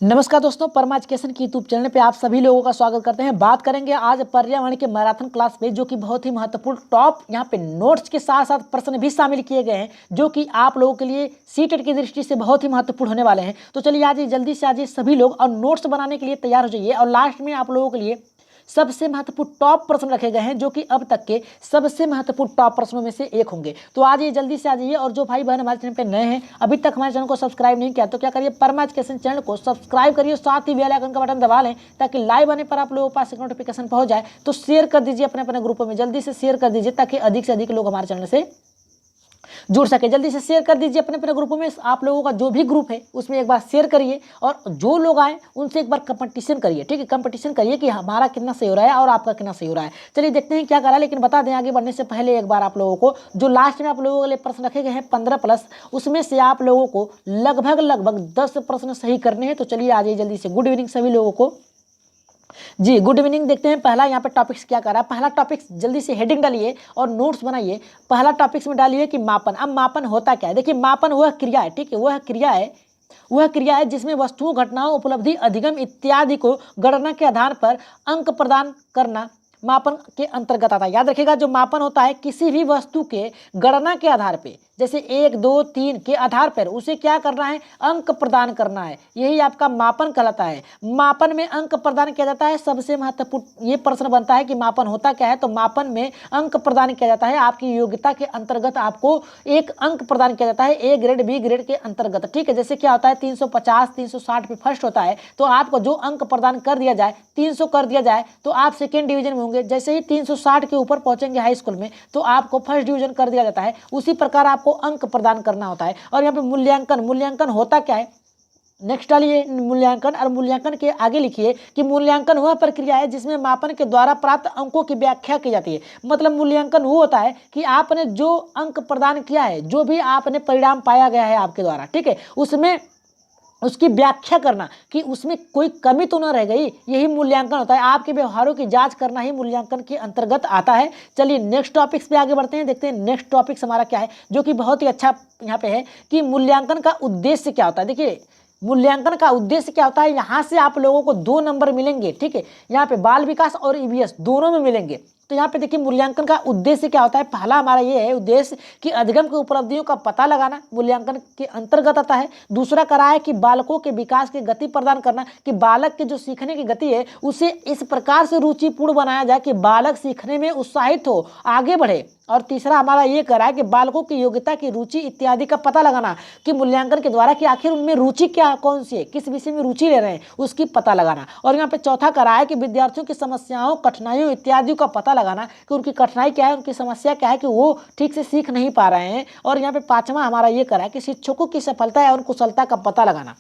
नमस्कार दोस्तों, परमा एजुकेशन की यूट्यूब चैनल पे आप सभी लोगों का स्वागत करते हैं। बात करेंगे आज पर्यावरण के मैराथन क्लास पे, जो कि बहुत ही महत्वपूर्ण टॉप यहाँ पे नोट्स के साथ साथ प्रश्न भी शामिल किए गए हैं, जो कि आप लोगों के लिए सीटेट की दृष्टि से बहुत ही महत्वपूर्ण होने वाले हैं। तो चलिए आज जल्दी से आज सभी लोग और नोट्स बनाने के लिए तैयार हो जाइए। और लास्ट में आप लोगों के लिए सबसे महत्वपूर्ण टॉप प्रश्न रखे गए हैं, जो कि अब तक के सबसे महत्वपूर्ण टॉप प्रश्नों में से एक होंगे। तो आज ये जल्दी से आ जाइए। और जो भाई बहन हमारे चैनल पे नए हैं, अभी तक हमारे चैनल को सब्सक्राइब नहीं किया, तो क्या करिए, परमा एजुकेशन चैनल को सब्सक्राइब करिए, साथ ही बेल आइकन का बटन दबा लें, ताकि लाइव आने पर आप लोगों के पास एक नोटिफिकेशन पहुंच जाए। तो शेयर कर दीजिए अपने अपने ग्रुपों में, जल्दी से शेयर कर दीजिए, ताकि अधिक से अधिक लोग हमारे चैनल से जुड़ सके। जल्दी से शेयर कर दीजिए अपने अपने ग्रुपों में। आप लोगों का जो भी ग्रुप है उसमें एक बार शेयर करिए, और जो लोग आए उनसे एक बार कंपटीशन करिए। ठीक है, कंपटीशन करिए कि हमारा कितना सही हो रहा है और आपका कितना सही हो रहा है। चलिए देखते हैं क्या करा है। लेकिन बता दें आगे बढ़ने से पहले एक बार आप लोगों को, जो लास्ट में आप लोगों के लिए प्रश्न रखे गए हैं 15+, उसमें से आप लोगों को लगभग 10 प्रश्न सही करने हैं। तो चलिए आ जाइए जल्दी से। गुड इवनिंग सभी लोगों को जी, गुड इवनिंग। देखते हैं पहला यहाँ पे टॉपिक्स क्या कर रहा है। पहला टॉपिक्स जल्दी से हेडिंग डालिए और नोट्स बनाइए। पहला टॉपिक्स में डालिए कि मापन। अब मापन होता क्या है? देखिए, मापन वह क्रिया है, ठीक है, वह क्रिया है जिसमें वस्तुओं, घटनाओं, उपलब्धि, अधिगम इत्यादि को गणना के आधार पर अंक प्रदान करना मापन के अंतर्गत आता है। याद रखिएगा, जो मापन होता है किसी भी वस्तु के गणना के आधार पे, जैसे 1, 2, 3 के आधार पर उसे क्या करना है, अंक प्रदान करना है। यही आपका मापन कहलाता है। मापन में अंक प्रदान किया जाता है। सबसे महत्वपूर्ण ये प्रश्न बनता है कि मापन होता क्या है। तो मापन में अंक प्रदान किया जाता है। आपकी योग्यता के अंतर्गत आपको एक अंक प्रदान किया जाता है, ए ग्रेड बी ग्रेड के अंतर्गत। ठीक है, जैसे क्या होता है 350 360 पे फर्स्ट होता है, तो आपको जो अंक प्रदान कर दिया जाए, 300 कर दिया जाए, तो आप सेकेंड डिवीजन में होंगे। जैसे ही 360 के ऊपर पहुंचेंगे हाई स्कूल में, तो आपको फर्स्ट डिवीजन कर दिया जाता है। उसी प्रकार आपको अंक प्रदान करना होता है। और यहाँ पे मूल्यांकन होता क्या है, नेक्स्ट डालिए मूल्यांकन। और मूल्यांकन के आगे लिखिए कि मूल्यांकन वह प्रक्रिया है जिसमें मापन के द्वारा प्राप्त अंकों की व्याख्या की जाती है। मतलब मूल्यांकन वो होता है कि आपने जो अंक प्रदान किया है, जो भी आपने परिणाम पाया गया है आपके द्वारा, ठीक है, उसमें उसकी व्याख्या करना कि उसमें कोई कमी तो न रह गई, यही मूल्यांकन होता है। आपके व्यवहारों की जांच करना ही मूल्यांकन के अंतर्गत आता है। चलिए नेक्स्ट टॉपिक्स पे आगे बढ़ते हैं। देखते हैं नेक्स्ट टॉपिक्स हमारा क्या है, जो कि बहुत ही अच्छा यहाँ पे है कि मूल्यांकन का उद्देश्य क्या होता है। देखिए, मूल्यांकन का उद्देश्य क्या होता है, यहाँ से आप लोगों को 2 नंबर मिलेंगे। ठीक है, यहाँ पे बाल विकास और ईवीएस दोनों में मिलेंगे। तो यहाँ पे देखिए मूल्यांकन का उद्देश्य क्या होता है। पहला हमारा ये है उद्देश्य कि अधिगम की उपलब्धियों का पता लगाना, मूल्यांकन के अंतर्गत आता है। दूसरा करा है कि बालकों के विकास की गति प्रदान करना, कि बालक के जो सीखने की गति है उसे इस प्रकार से रुचिपूर्ण बनाया जाए कि बालक सीखने में उत्साहित हो, आगे बढ़े। और तीसरा हमारा ये करा है कि बालकों की योग्यता की रुचि इत्यादि का पता लगाना, कि मूल्यांकन के द्वारा कि आखिर उनमें रुचि क्या कौन सी है, किस विषय में रुचि ले रहे हैं, उसकी पता लगाना। और यहाँ पे चौथा करा है कि विद्यार्थियों की समस्याओं, कठिनाइयों इत्यादि का पता लगाना, कि उनकी कठिनाई क्या है, उनकी समस्या क्या है, कि वो ठीक से सीख नहीं पा रहे हैं। और यहाँ पे पांचवा हमारा ये करा है कि शिक्षकों की सफलता और कुशलता का पता लगाना।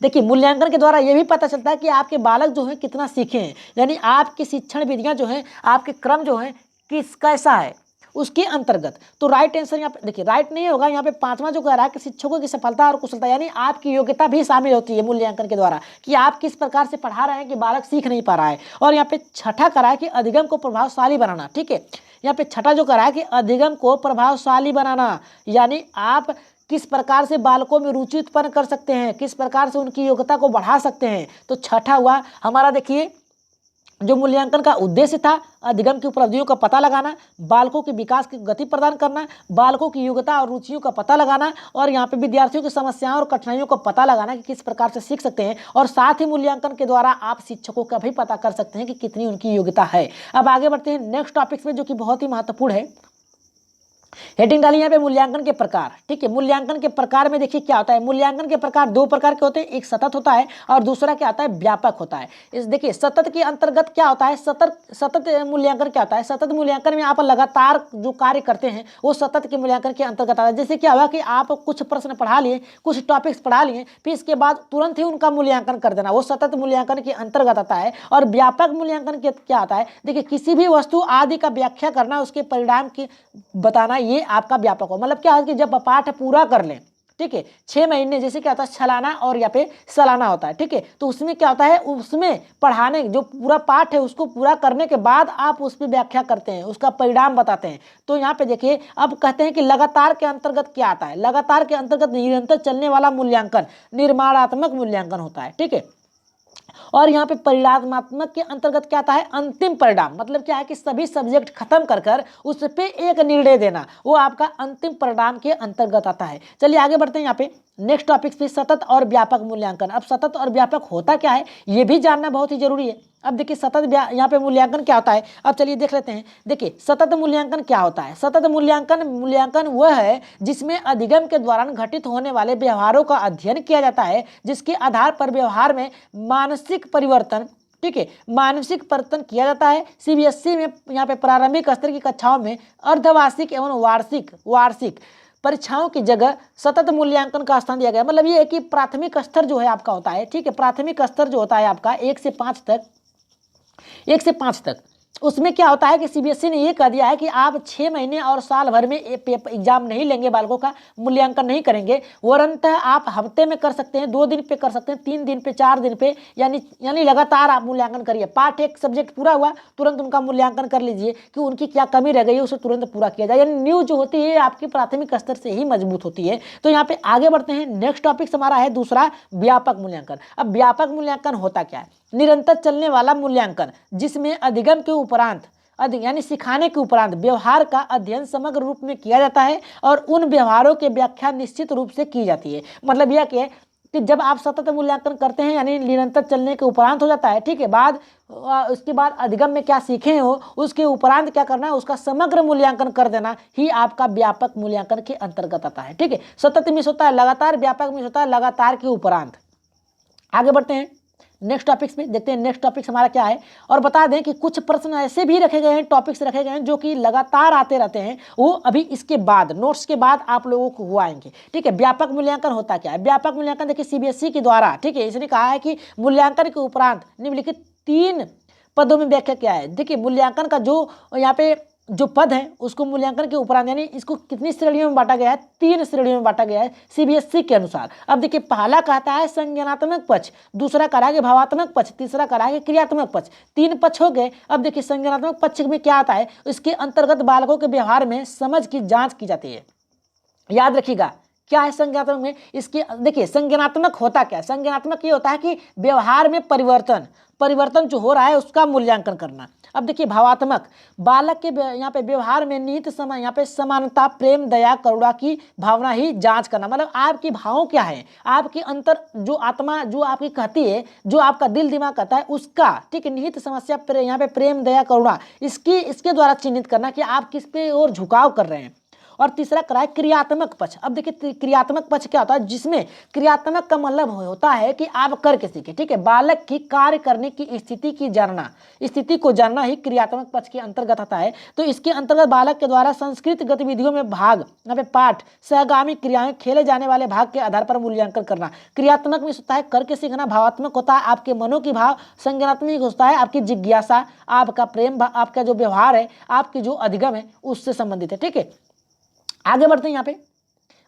देखिए, मूल्यांकन के द्वारा ये भी पता चलता है कि आपके बालक जो हैं कितना सीखे हैं, यानी आपकी शिक्षण विधियां जो हैं, आपके क्रम जो हैं कैसा है उसके अंतर्गत। तो राइट आंसर यहाँ पे देखिए, राइट नहीं होगा। यहाँ पे पांचवा जो कह रहा है कि शिक्षकों की सफलता और कुशलता, यानी आपकी योग्यता भी शामिल होती है मूल्यांकन के द्वारा, कि आप किस प्रकार से पढ़ा रहे हैं कि बालक सीख नहीं पा रहा है। और यहाँ पे छठा करा है कि अधिगम को प्रभावशाली बनाना। ठीक है, यहाँ पे छठा जो करा है कि अधिगम को प्रभावशाली बनाना, यानी आप किस प्रकार से बालकों में रुचि उत्पन्न कर सकते हैं, किस प्रकार से उनकी योग्यता को बढ़ा सकते हैं। तो छठा हुआ हमारा, देखिए, जो मूल्यांकन का उद्देश्य था, अधिगम की उपलब्धियों का पता लगाना, बालकों के विकास की गति प्रदान करना, बालकों की योग्यता और रुचियों का पता लगाना, और यहाँ पे विद्यार्थियों की समस्याओं और कठिनाइयों का पता लगाना कि किस प्रकार से सीख सकते हैं। और साथ ही मूल्यांकन के द्वारा आप शिक्षकों का भी पता कर सकते हैं कि कितनी उनकी योग्यता है। अब आगे बढ़ते हैं नेक्स्ट टॉपिक्स में, जो कि बहुत ही महत्वपूर्ण है। हेडिंग डाली यहाँ पे मूल्यांकन के प्रकार। ठीक है, मूल्यांकन के प्रकार में देखिए क्या होता है। मूल्यांकन के प्रकार 2 प्रकार के होते हैं, एक सतत होता है और दूसरा क्या होता है, व्यापक होता है। इस देखिए, सतत के अंतर्गत क्या होता है, सतत मूल्यांकन क्या होता है। सतत मूल्यांकन में आप लगातार जो कार्य करते हैं वो सतत के मूल्यांकन के अंतर्गत आता है। जैसे क्या हुआ कि आप कुछ प्रश्न पढ़ा लिए, कुछ टॉपिक्स पढ़ा लिए, फिर इसके बाद तुरंत ही उनका मूल्यांकन कर देना, वो सतत मूल्यांकन के अंतर्गत आता है। और व्यापक मूल्यांकन क्या आता है, देखिए, किसी भी वस्तु आदि का व्याख्या करना, उसके परिणाम की बताना, ये आपका व्यापक हो। मतलब क्या है कि जब पाठ पूरा कर लें, ठीक है। 6 महीने जैसे क्या होता है सालाना और यहाँ पे सालाना होता है, ठीक है। तो उसमें क्या होता है, उसमें पढ़ाने जो पूरा पाठ है उसको पूरा करने के बाद आप उस पर व्याख्या करते हैं, उसका परिणाम बताते हैं। तो यहाँ पे देखिए अब कहते हैं कि लगातार के अंतर्गत क्या आता है। लगातार के अंतर्गत निरंतर चलने वाला मूल्यांकन निर्माणात्मक मूल्यांकन होता है, ठीक है। और यहाँ पे परिणामात्मक के अंतर्गत क्या आता है, अंतिम परिणाम। मतलब क्या है कि सभी सब्जेक्ट खत्म कर कर उस पे एक निर्णय देना, वो आपका अंतिम परिणाम के अंतर्गत आता है। चलिए आगे बढ़ते हैं यहाँ पे नेक्स्ट टॉपिक पे, सतत और व्यापक मूल्यांकन। अब सतत और व्यापक होता क्या है ये भी जानना बहुत ही जरूरी है। अब देखिए सतत यहाँ पे मूल्यांकन क्या होता है, अब चलिए देख लेते हैं। देखिए सतत मूल्यांकन क्या होता है। सतत मूल्यांकन वह है जिसमें अधिगम के दौरान घटित होने वाले व्यवहारों का अध्ययन किया जाता है, जिसके आधार पर व्यवहार में मानसिक परिवर्तन, ठीक है, मानसिक परिवर्तन किया जाता है। सीबीएसई में यहाँ पे प्रारंभिक स्तर की कक्षाओं में अर्धवार्षिक एवं वार्षिक परीक्षाओं की जगह सतत मूल्यांकन का स्थान दिया गया। मतलब ये है कि प्राथमिक स्तर जो है आपका होता है, ठीक है, प्राथमिक स्तर जो होता है आपका 1 से 5 तक उसमें क्या होता है कि सीबीएसई ने ये कह दिया है कि आप 6 महीने और साल भर में एग्जाम नहीं लेंगे, बालकों का मूल्यांकन नहीं करेंगे। वरन्तः आप हफ्ते में कर सकते हैं, 2 दिन पे कर सकते हैं, 3 दिन पे, 4 दिन पे, यानी लगातार आप मूल्यांकन करिए। पाठ एक सब्जेक्ट पूरा हुआ तुरंत उनका मूल्यांकन कर लीजिए कि उनकी क्या कमी रह गई है उसे तुरंत पूरा किया जाए। यानी न्यूज़ जो होती है आपकी प्राथमिक स्तर से ही मजबूत होती है। तो यहाँ पे आगे बढ़ते हैं, नेक्स्ट टॉपिक हमारा है दूसरा व्यापक मूल्यांकन। अब व्यापक मूल्यांकन होता क्या है, निरंतर चलने वाला मूल्यांकन जिसमें अधिगम के उपरांत यानी सिखाने के उपरांत व्यवहार का अध्ययन समग्र रूप में किया जाता है और उन व्यवहारों की व्याख्या निश्चित रूप से की जाती है। मतलब यह कि जब आप सतत मूल्यांकन करते हैं यानी निरंतर चलने के उपरांत हो जाता है, ठीक है, उसके बाद अधिगम में क्या सीखे हो उसके उपरांत क्या करना है, उसका समग्र मूल्यांकन कर देना ही आपका व्यापक मूल्यांकन के अंतर्गत आता है, ठीक है। सतत मिस होता है लगातार, व्यापक मिस होता है लगातार के उपरांत। आगे बढ़ते हैं नेक्स्ट टॉपिक्स में, देखते हैं नेक्स्ट टॉपिक्स हमारा क्या है। और बता दें कि कुछ प्रश्न ऐसे भी रखे गए हैं, टॉपिक्स रखे गए हैं जो कि लगातार आते रहते हैं, वो अभी इसके बाद नोट्स के बाद आप लोगों को हुआ आएंगे, ठीक है। व्यापक मूल्यांकन होता क्या है। व्यापक मूल्यांकन देखिए सीबीएसई के द्वारा, ठीक है, इसने कहा है कि मूल्यांकन के उपरांत निम्नलिखित 3 पदों में व्याख्या क्या है। देखिए मूल्यांकन का जो यहाँ पे जो पद है उसको मूल्यांकन के उपरांत यानी इसको कितनी श्रेणियों में बांटा गया है, 3 श्रेणियों में बांटा गया है सीबीएसई के अनुसार। अब देखिए पहला कहता है संज्ञानात्मक पक्ष, दूसरा कह रहा है भावात्मक पक्ष, तीसरा कह रहा है क्रियात्मक पक्ष। 3 पक्ष हो गए। अब देखिए संज्ञानात्मक पक्ष में क्या आता है, इसके अंतर्गत बालकों के व्यवहार में समझ की जांच की जाती है। याद रखिएगा क्या है संज्ञानात्मक में, इसके देखिए संज्ञानात्मक होता क्या है। संज्ञानात्मक ये होता है कि व्यवहार में परिवर्तन जो हो रहा है उसका मूल्यांकन करना। अब देखिए भावात्मक, बालक के यहाँ पे व्यवहार में निहित समय यहाँ पे समानता, प्रेम, दया, करुणा की भावना ही जांच करना। मतलब आपकी भावों क्या है, आपकी अंतर जो आत्मा जो आपकी कहती है, जो आपका दिल दिमाग कहता है उसका, ठीक है, निहित समस्या यहाँ पे प्रेम, दया, करुणा इसके द्वारा चिन्हित करना कि आप किस पे और झुकाव कर रहे हैं। और तीसरा करा है क्रियात्मक पक्ष। अब देखिए क्रियात्मक पक्ष क्या होता है, जिसमें क्रियात्मक का मतलब होता है कि आप करके सीखे, ठीक है, बालक की कार्य करने की स्थिति को जानना ही क्रियात्मक पक्ष के अंतर्गत आता है। तो इसके अंतर्गत बालक के द्वारा संस्कृत गतिविधियों में भाग, यहाँ पे पाठ, सहगामी क्रियाएं, खेले जाने वाले भाग के आधार पर मूल्यांकन करना। क्रियात्मक में होता है करके सीखना, भावात्मक होता है आपके मनो की भाव, संज्ञानात्मक होता है आपकी जिज्ञासा, आपका प्रेम, आपका जो व्यवहार है, आपकी जो अधिगम है उससे संबंधित है, ठीक है। आगे बढ़ते हैं यहाँ पे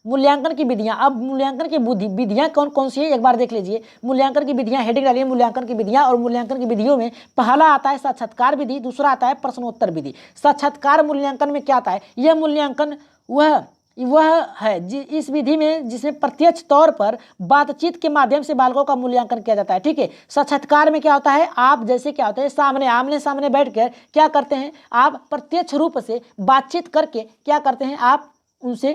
मूल्यांकन की विधियां। अब मूल्यांकन की विधियां कौन कौन सी है एक बार देख लीजिए। मूल्यांकन की विधियां हेडिंग डालिए मूल्यांकन की विधियां। और मूल्यांकन की विधियों में पहला आता है साक्षात्कार विधि, दूसरा आता है प्रश्नोत्तर विधि। साक्षात्कार मूल्यांकन में क्या आता है, यह मूल्यांकन वह है इस विधि में जिसमें प्रत्यक्ष तौर पर बातचीत के माध्यम से बालकों का मूल्यांकन किया जाता है, ठीक है। साक्षात्कार में क्या होता है, आप जैसे क्या होता है आमने सामने बैठकर क्या करते हैं, आप प्रत्यक्ष रूप से बातचीत करके क्या करते हैं, आप उनसे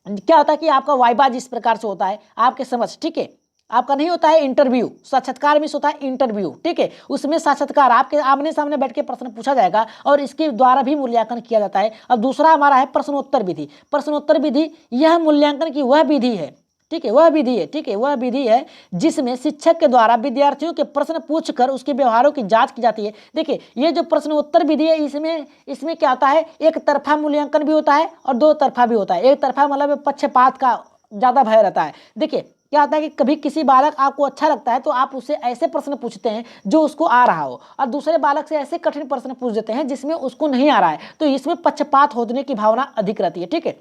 क्या होता है कि आपका वाइबा जिस प्रकार से होता है आपके समझ, ठीक है, आपका नहीं होता है इंटरव्यू, साक्षात्कार में होता है इंटरव्यू, ठीक है। उसमें साक्षात्कार आपके आमने सामने बैठ के प्रश्न पूछा जाएगा और इसके द्वारा भी मूल्यांकन किया जाता है। अब दूसरा हमारा है प्रश्नोत्तर विधि। प्रश्नोत्तर विधि यह मूल्यांकन की वह विधि है, ठीक है, वह विधि है जिसमें शिक्षक के द्वारा विद्यार्थियों के प्रश्न पूछकर उसके व्यवहारों की जांच की जाती है। देखिए ये जो प्रश्नोत्तर विधि है इसमें क्या होता है, एक तरफा मूल्यांकन भी होता है और 2 तरफा भी होता है। एक तरफा मतलब पक्षपात का ज़्यादा भय रहता है। देखिए क्या होता है कि कभी किसी बालक आपको अच्छा लगता है तो आप उससे ऐसे प्रश्न पूछते हैं जो उसको आ रहा हो, और दूसरे बालक से ऐसे कठिन प्रश्न पूछ देते हैं जिसमें उसको नहीं आ रहा है, तो इसमें पक्षपात होने की भावना अधिक रहती है, ठीक है।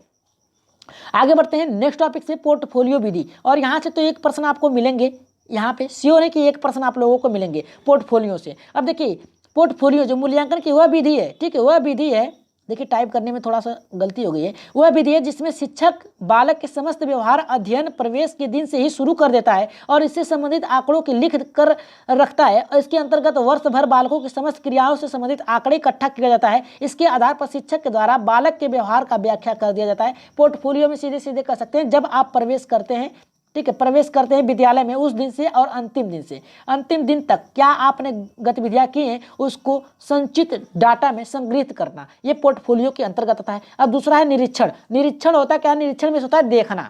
आगे बढ़ते हैं नेक्स्ट टॉपिक से, पोर्टफोलियो विधि। और यहाँ से तो एक प्रश्न आपको मिलेंगे, यहाँ पे श्योर है कि एक प्रश्न आप लोगों को मिलेंगे पोर्टफोलियो से। अब देखिए पोर्टफोलियो जो मूल्यांकन की वह विधि है, ठीक है, वह विधि है, देखिए टाइप करने में थोड़ा सा गलती हो गई है, वह विधि है जिसमें शिक्षक बालक के समस्त व्यवहार अध्ययन प्रवेश के दिन से ही शुरू कर देता है और इससे संबंधित आंकड़ों की लिख कर रखता है। और इसके अंतर्गत वर्ष भर बालकों की समस्त क्रियाओं से संबंधित आंकड़े इकट्ठा किया जाता है। इसके आधार पर शिक्षक के द्वारा बालक के व्यवहार का व्याख्या कर दिया जाता है। पोर्टफोलियो में सीधे सीधे कर सकते हैं, जब आप प्रवेश करते हैं, ठीक है, प्रवेश करते हैं विद्यालय में, उस दिन से और अंतिम दिन से अंतिम दिन तक क्या आपने गतिविधियां की हैं उसको संचित डाटा में संग्रहित करना, ये पोर्टफोलियो के अंतर्गत आता है। अब दूसरा है निरीक्षण। निरीक्षण होता है क्या? निरीक्षण में होता है देखना।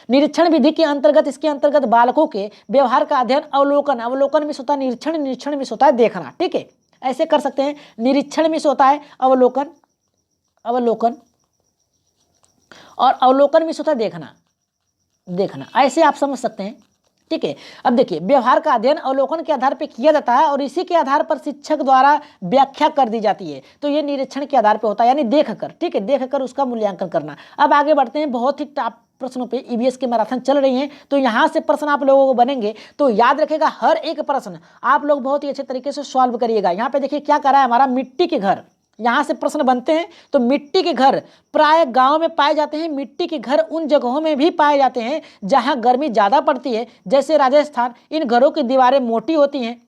निरीक्षण विधि के अंतर्गत, इसके अंतर्गत बालकों के व्यवहार का अध्ययन अवलोकन, अवलोकन में होता है निरीक्षण, निरीक्षण में होता है देखना, ठीक है, ऐसे कर सकते हैं। निरीक्षण में होता है अवलोकन, अवलोकन, और अवलोकन में होता है देखना, देखना, ऐसे आप समझ सकते हैं, ठीक है। अब देखिए व्यवहार का अध्ययन अवलोकन के आधार पर किया जाता है और इसी के आधार पर शिक्षक द्वारा व्याख्या कर दी जाती है। तो ये निरीक्षण के आधार पर होता है, यानी देखकर, ठीक है, देखकर उसका मूल्यांकन करना। अब आगे बढ़ते हैं, बहुत ही टॉप प्रश्नों पे ईवीएस के मैराथन चल रही हैं, तो यहाँ से प्रश्न आप लोगों को बनेंगे, तो याद रखेगा हर एक प्रश्न आप लोग बहुत ही अच्छे तरीके से सॉल्व करिएगा। यहाँ पे देखिए क्या करा है हमारा, मिट्टी के घर, यहाँ से प्रश्न बनते हैं। तो मिट्टी के घर प्राय गांव में पाए जाते हैं। मिट्टी के घर उन जगहों में भी पाए जाते हैं जहां गर्मी ज़्यादा पड़ती है, जैसे राजस्थान। इन घरों की दीवारें मोटी होती हैं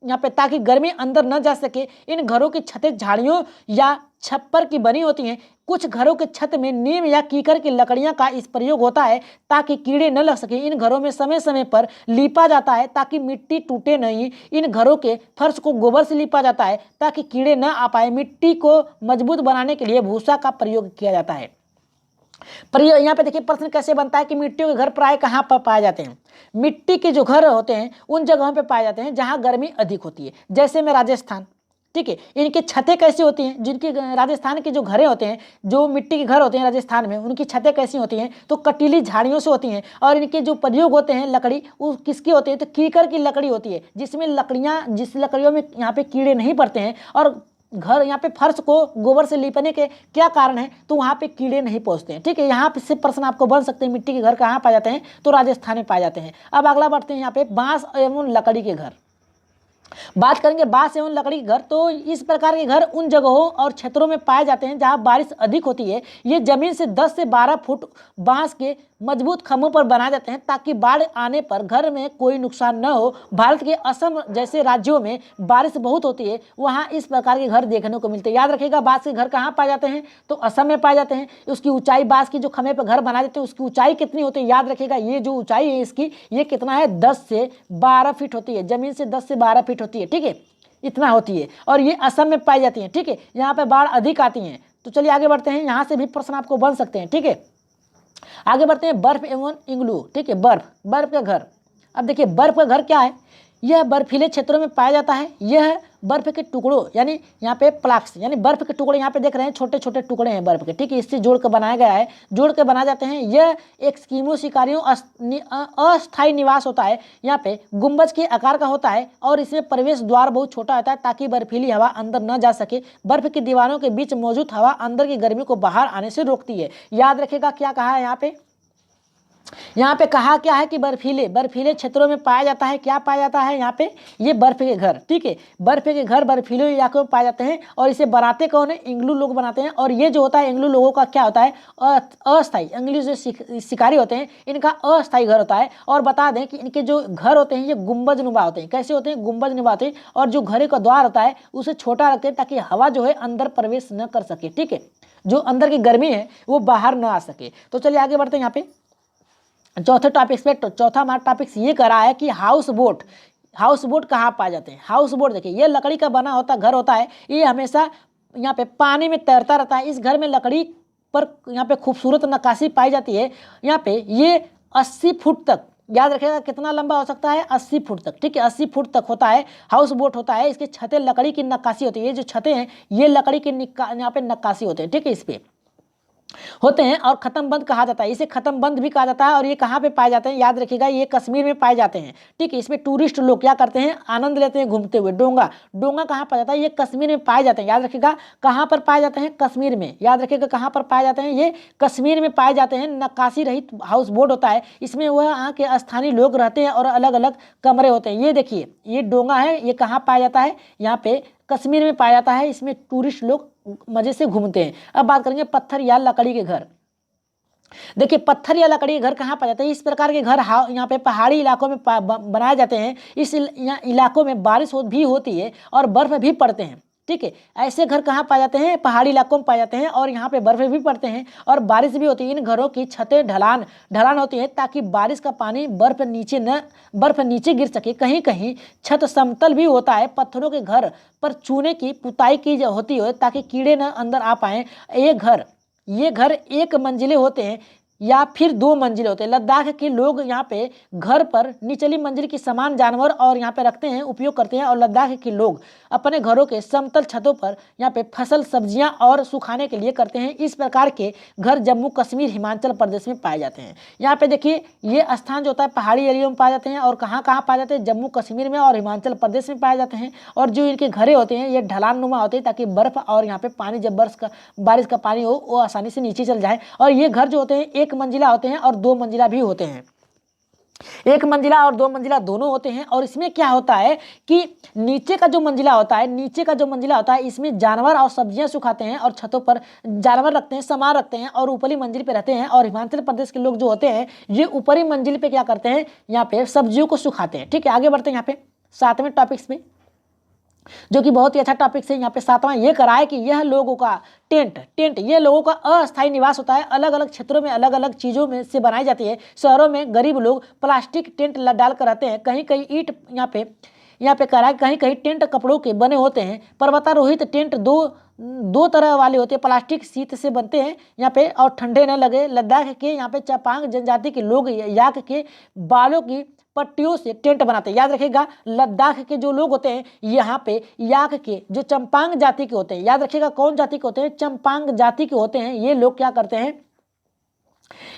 यहाँ पे, ताकि गर्मी अंदर न जा सके। इन घरों की छतें झाड़ियों या छप्पर की बनी होती हैं। कुछ घरों के छत में नीम या कीकर की लकड़ियां का इस प्रयोग होता है ताकि कीड़े न लग सके। इन घरों में समय समय पर लीपा जाता है ताकि मिट्टी टूटे नहीं। इन घरों के फर्श को गोबर से लीपा जाता है ताकि कीड़े न आ पाए। मिट्टी को मजबूत बनाने के लिए भूसा का प्रयोग किया जाता है। प्रयोग यहाँ पे देखिए प्रश्न कैसे बनता है कि मिट्टियों के घर प्राय कहाँ पर पाए जाते हैं। मिट्टी के जो घर होते हैं उन जगहों पे पाए जाते हैं जहाँ गर्मी अधिक होती है, जैसे में राजस्थान, ठीक है। इनकी छतें कैसी होती हैं, जिनकी राजस्थान के जो घरें होते हैं, जो मिट्टी के घर होते हैं राजस्थान में, उनकी छतें कैसी होती हैं, तो कटीली झाड़ियों से होती हैं। और इनके जो प्रयोग होते हैं लकड़ी, वो किसकी होती है, तो कीकर की लकड़ी होती है, जिसमें लकड़ियाँ, जिस लकड़ियों में यहाँ पे कीड़े नहीं पड़ते हैं। और घर यहाँ पे फर्श को गोबर से लीपने के क्या कारण है, तो वहाँ पे कीड़े नहीं पहुँचते हैं, ठीक है। यहाँ से प्रश्न आपको बन सकते हैं, मिट्टी के घर कहाँ पाए जाते हैं, तो राजस्थान में पाए जाते हैं। अब अगला बढ़ते हैं यहाँ पे, बांस एवं लकड़ी के घर। बात करेंगे बांस एवं लकड़ी के घर, तो इस प्रकार के घर उन जगहों और क्षेत्रों में पाए जाते हैं जहां बारिश अधिक होती है। ये जमीन से 10 से 12 फुट बांस के मजबूत खंभों पर बनाए जाते हैं ताकि बाढ़ आने पर घर में कोई नुकसान न हो। भारत के असम जैसे राज्यों में बारिश बहुत होती है, वहाँ इस प्रकार के घर देखने को मिलते हैं। याद रखिएगा बांस के घर कहाँ पाए जाते हैं, तो असम में पाए जाते हैं। उसकी ऊंचाई, बांस की जो खंभे पर घर बनाए जाते हैं उसकी ऊंचाई कितनी होती है, याद रखिएगा ये जो ऊंचाई है इसकी, ये कितना है, 10 से 12 फीट होती है। जमीन से 10 से 12 फीट होती है, ठीक है, इतना होती है। और ये असम में पाई जाती है, ठीक है। यहाँ पे बाढ़ अधिक आती हैं। तो चलिए आगे बढ़ते हैं, यहाँ से भी प्रश्न आपको बन सकते हैं, ठीक है। आगे बढ़ते हैं, बर्फ एवं इग्लू, ठीक है, बर्फ, बर्फ का घर। अब देखिए बर्फ का घर क्या है, यह बर्फीले क्षेत्रों में पाया जाता है। यह बर्फ के टुकड़ों, यानी यहाँ पे प्लाक्स, यानी बर्फ के टुकड़े यहाँ पे देख रहे हैं, छोटे छोटे टुकड़े हैं बर्फ के, ठीक है, इससे जोड़ कर बनाया गया है, जोड़ के बनाए जाते हैं। यह एक स्कीमो शिकारियों अस्थायी निवास होता है। यहाँ पे गुंबज के आकार का होता है और इसमें प्रवेश द्वार बहुत छोटा होता है ताकि बर्फीली हवा अंदर न जा सके। बर्फ की दीवारों के बीच मौजूद हवा अंदर की गर्मी को बाहर आने से रोकती है। याद रखेगा क्या कहा है यहाँ पे, यहाँ पे कहा क्या है कि बर्फीले क्षेत्रों में पाया जाता है। क्या पाया जाता है यहाँ पे, ये बर्फ के घर, ठीक है, बर्फ के घर बर्फीले इलाकों में पाए जाते हैं। और इसे बनाते कौन है, इंग्लू लोग बनाते हैं। और ये जो होता है इंग्लू लोगों का क्या होता है, अस्थायी, इंग्लू जो शिकारी होते हैं इनका अस्थायी घर होता है। और बता दें कि इनके जो घर होते हैं ये गुंबज नुमा होते हैं। कैसे होते हैं, गुंबज नुमा होते हैं। और जो घरे का द्वार होता है उसे छोटा रखते हैं ताकि हवा जो है अंदर प्रवेश न कर सके, ठीक है, जो अंदर की गर्मी है वो बाहर न आ सके। तो चलिए आगे बढ़ते हैं यहाँ पे चौथे टॉपिक पे। चौथा हमारा टॉपिक ये करा है कि हाउस बोट, हाउस बोट कहाँ पाए जाते हैं। हाउस बोट देखिए ये लकड़ी का बना होता घर होता है, ये हमेशा यहाँ पे पानी में तैरता रहता है। इस घर में लकड़ी पर यहाँ पे खूबसूरत नक्काशी पाई जाती है। यहाँ पे ये 80 फुट तक, याद रखिएगा कितना लंबा हो सकता है, 80 फुट तक, ठीक है, 80 फुट तक होता है, हाउस बोट होता है। इसकी छतें लकड़ी की नक्काशी होती है। ये जो छतें हैं ये लकड़ी की यहाँ पे नक्काशी होते हैं, ठीक है, इस पर। होते हैं और खत्म बंद कहा जाता है, इसे खत्म बंद भी कहा जाता है। और ये कहाँ पे पाए जाते हैं, याद रखिएगा, ये कश्मीर में पाए जाते हैं। ठीक है, इसमें टूरिस्ट लोग क्या करते हैं, आनंद लेते हैं घूमते हुए। डोंगा, डोंगा कहाँ पाया जाता है, ये कश्मीर में पाए जाते हैं। याद रखिएगा कहाँ पर पाए जाते हैं, कश्मीर में। याद रखिएगा कहाँ पर पाए जाते हैं, ये कश्मीर में पाए जाते हैं। नक्काशी रहित हाउस बोट होता है, इसमें वह यहाँ के स्थानीय लोग रहते हैं और अलग अलग कमरे होते हैं। ये देखिए, ये डोंगा है, ये कहाँ पाया जाता है, यहाँ पे कश्मीर में पाया जाता है। इसमें टूरिस्ट लोग मजे से घूमते हैं। अब बात करेंगे पत्थर या लकड़ी के घर। देखिए, पत्थर या लकड़ी के घर कहाँ पाए जाते हैं, इस प्रकार के घर यहाँ पे पहाड़ी इलाकों में बनाए जाते हैं। इस इलाकों में बारिश भी होती है और बर्फ भी पड़ते हैं। ठीक है, ऐसे घर कहाँ पाए जाते हैं, पहाड़ी इलाकों में पाए जाते हैं और यहाँ पे बर्फ भी पड़ते हैं और बारिश भी होती है। इन घरों की छतें ढलान होती है ताकि बारिश का पानी बर्फ नीचे गिर सके। कहीं कहीं छत समतल भी होता है। पत्थरों के घर पर चूने की पुताई की होती है ताकि कीड़े न अंदर आ पाए। ये घर एक मंजिले होते हैं या फिर 2 मंजिले होते हैं। लद्दाख के लोग यहाँ पे घर पर निचली मंजिल की समान जानवर और यहाँ पे रखते हैं, उपयोग करते हैं। और लद्दाख के लोग अपने घरों के समतल छतों पर यहाँ पे फसल, सब्जियां और सुखाने के लिए करते हैं। इस प्रकार के घर जम्मू कश्मीर, हिमाचल प्रदेश में पाए जाते हैं। यहाँ पे देखिए, ये स्थान जो होता है पहाड़ी एरिया में पाए जाते हैं और कहाँ पाए जाते हैं, जम्मू कश्मीर में और हिमाचल प्रदेश में पाए जाते हैं। और जो इनके घरे होते हैं ये ढलान नुमा होते हैं ताकि बर्फ और यहाँ पे पानी, जब बारिश का पानी हो वो आसानी से नीचे चल जाए। और ये घर जो होते हैं एक मंजिला होते हैं और 2 मंजिला भी होते हैं। एक मंजिला और 2 मंजिला दोनों होते हैं। और इसमें क्या होता है कि नीचे का जो मंजिला होता है इसमें जानवर और सब्जियां सुखाते हैं और छतों पर जानवर रखते हैं, सामान रखते हैं और ऊपरी मंजिल पे रहते हैं। और हिमाचल प्रदेश के लोग जो होते हैं ये ऊपरी मंजिल पे क्या करते हैं, यहाँ पे सब्जियों को सुखाते हैं। ठीक है, आगे बढ़ते हैं यहाँ पे 7वें टॉपिक्स में, जो कि बहुत ही अच्छा टॉपिक है। यहाँ पे 7वां ये करा है कि यह लोगों का टेंट ये लोगों का अस्थायी निवास होता है। अलग अलग क्षेत्रों में अलग अलग चीज़ों में से बनाई जाती है। शहरों में गरीब लोग प्लास्टिक टेंट डाल कर रहते हैं। कहीं कहीं ईंट यहाँ पे करा है, कहीं कहीं टेंट कपड़ों के बने होते हैं। पर्वतारोहित टेंट दो तरह वाले होते हैं, प्लास्टिक शीट से बनते हैं यहाँ पे और ठंडे न लगे। लद्दाख के यहाँ पे चपांग जनजाति के लोग याक के बालों की पट्टियों से टेंट बनाते हैं। याद रखिएगा, लद्दाख के जो लोग होते हैं यहाँ पे याक के जो चंपांग जाति के होते हैं, याद रखिएगा कौन जाति के होते हैं, चंपांग जाति के होते हैं। ये लोग क्या करते हैं,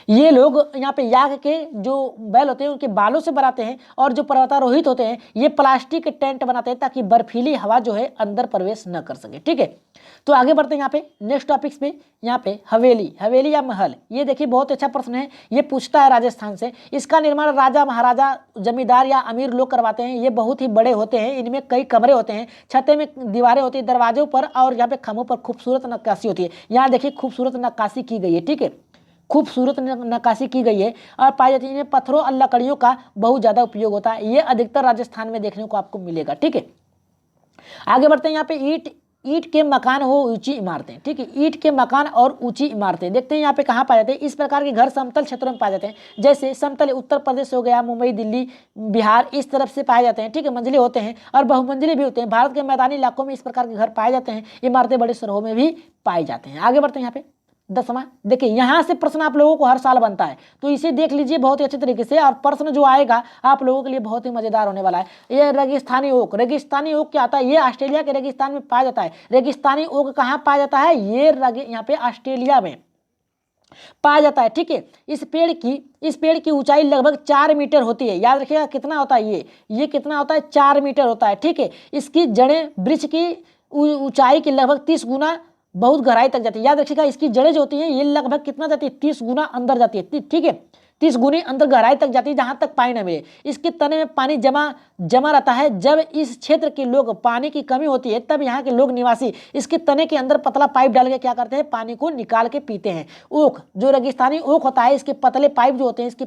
ये लोग यहाँ पे याक के जो बैल होते हैं उनके बालों से बनाते हैं। और जो पर्वतारोहित होते हैं ये प्लास्टिक टेंट बनाते हैं ताकि बर्फीली हवा जो है अंदर प्रवेश न कर सके। ठीक है, तो आगे बढ़ते हैं यहाँ पे नेक्स्ट टॉपिक्स पे। यहाँ पे हवेली या महल, ये देखिए बहुत अच्छा प्रश्न है, ये पूछता है राजस्थान से। इसका निर्माण राजा, महाराजा, जमींदार या अमीर लोग करवाते हैं। ये बहुत ही बड़े होते हैं, इनमें कई कमरे होते हैं, छतें में दीवारें होती है, दरवाजों पर और यहाँ पे खम्भों पर खूबसूरत नक्काशी होती है। यहाँ देखिए खूबसूरत नक्काशी की गई है। ठीक है, खूबसूरत नक्काशी की गई है और पाई जाती है। इनमें पत्थरों और लकड़ियों का बहुत ज़्यादा उपयोग होता है। ये अधिकतर राजस्थान में देखने को आपको मिलेगा। ठीक है, आगे बढ़ते हैं। यहाँ पे ईंट के मकान हो, ऊंची इमारतें। ठीक है, ईंट के मकान और ऊंची इमारतें देखते हैं यहाँ पे कहाँ पाए जाते हैं। इस प्रकार के घर समतल क्षेत्रों में पाए जाते हैं, जैसे समतल उत्तर प्रदेश हो गया, मुंबई, दिल्ली, बिहार, इस तरफ से पाए जाते हैं। ठीक है, मंजिले होते हैं और बहुमंजिले भी होते हैं। भारत के मैदानी इलाकों में इस प्रकार के घर पाए जाते हैं। इमारतें बड़े शहरों में भी पाई जाते हैं। आगे बढ़ते हैं यहाँ पे 10वां, देखिए यहाँ से प्रश्न आप लोगों को हर साल बनता है, तो इसे देख लीजिए बहुत ही अच्छे तरीके से। और प्रश्न जो आएगा आप लोगों के लिए बहुत ही मजेदार होने वाला है। ये रेगिस्तानी ओक क्या आता है, ये ऑस्ट्रेलिया के रेगिस्तान में पाया जाता है। रेगिस्तानी ओक कहाँ पाया जाता है, ये यहाँ पे ऑस्ट्रेलिया में पाया जाता है। ठीक है, इस पेड़ की ऊंचाई लगभग 4 मीटर होती है। याद रखिएगा कितना होता है, ये कितना होता है, 4 मीटर होता है। ठीक है, इसकी जड़ें वृक्ष की ऊंचाई की लगभग 30 गुना बहुत गहराई तक जाती है। याद रखिएगा इसकी जड़ें जो होती हैं ये लगभग कितना जाती है, 30 गुना अंदर जाती है। ठीक है, 30 गुनी अंदर गहराई तक जाती है जहां तक पानी न मिले। इसके तने में पानी जमा रहता है। जब इस क्षेत्र के लोग पानी की कमी होती है तब यहाँ के लोग निवासी इसके तने के अंदर पतला पाइप डाल के क्या करते हैं, पानी को निकाल के पीते हैं। ओक, जो रेगिस्तानी ओक होता है, इसके पतले पाइप जो होते हैं, इसके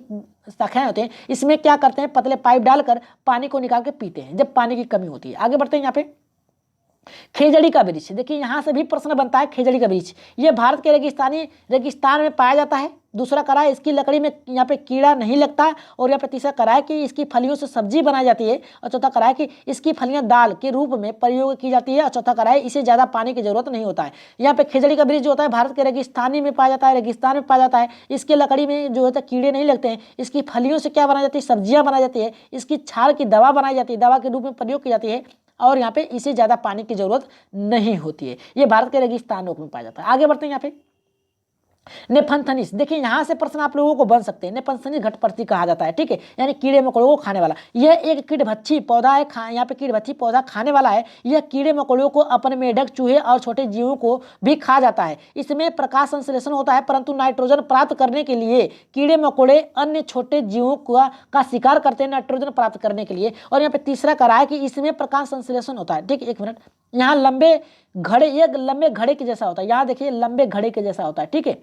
शाखाएं होते हैं, इसमें क्या करते हैं, पतले पाइप डालकर पानी को निकाल के पीते हैं जब पानी की कमी होती है। आगे बढ़ते हैं यहाँ पे खेजड़ी का वृक्ष, देखिए यहाँ से भी प्रश्न बनता है। खेजड़ी का वृक्ष ये भारत के रेगिस्तान में पाया जाता है। दूसरा करा है इसकी लकड़ी में यहाँ पे कीड़ा नहीं लगता। और यहाँ पे तीसरा करा है कि इसकी फलियों से सब्जी बनाई जाती है। और चौथा करा है कि इसकी फलियां दाल के रूप में प्रयोग की जाती है। और चौथा करा है इसे ज़्यादा पानी की जरूरत नहीं होता है। यहाँ पे खेजड़ी का वृक्ष जो होता है भारत के रेगिस्तानी में पाया जाता है, रेगिस्तान में पाया जाता है। इसके लकड़ी में जो होता है कीड़े नहीं लगते हैं। इसकी फलियों से क्या बनाई जाती है, सब्जियाँ बनाई जाती है। इसकी छाल की दवा बनाई जाती है, दवा के रूप में प्रयोग की जाती है। और यहाँ पे इसे ज़्यादा पानी की जरूरत नहीं होती है। ये भारत के रेगिस्तानों में पाया जाता है। आगे बढ़ते हैं यहाँ पे नेफंथनिस, देखिए यहाँ से प्रश्न आप लोगों को बन सकते हैं। नेफंथनिस घटपर्थी कहा जाता है, ठीक है, यानी कीड़े मकोड़ों को खाने वाला। यह एक कीड़भक्षी पौधा है, यहाँ पे कीड़भक्षी पौधा खाने वाला है। यह कीड़े मकोड़ों को, अपने मेढक, चूहे और छोटे जीवों को भी खा जाता है। इसमें प्रकाश संश्लेषण होता है, परंतु नाइट्रोजन प्राप्त करने के लिए कीड़े मकोड़े अन्य छोटे जीवों का शिकार करते हैं, नाइट्रोजन प्राप्त करने के लिए। और यहाँ पे तीसरा करा है कि इसमें प्रकाश संश्लेषण होता है, ठीक है। एक मिनट, यहाँ लंबे घड़े, ये लंबे घड़े के जैसा होता है, यहाँ देखिए लंबे घड़े के जैसा होता है, ठीक है,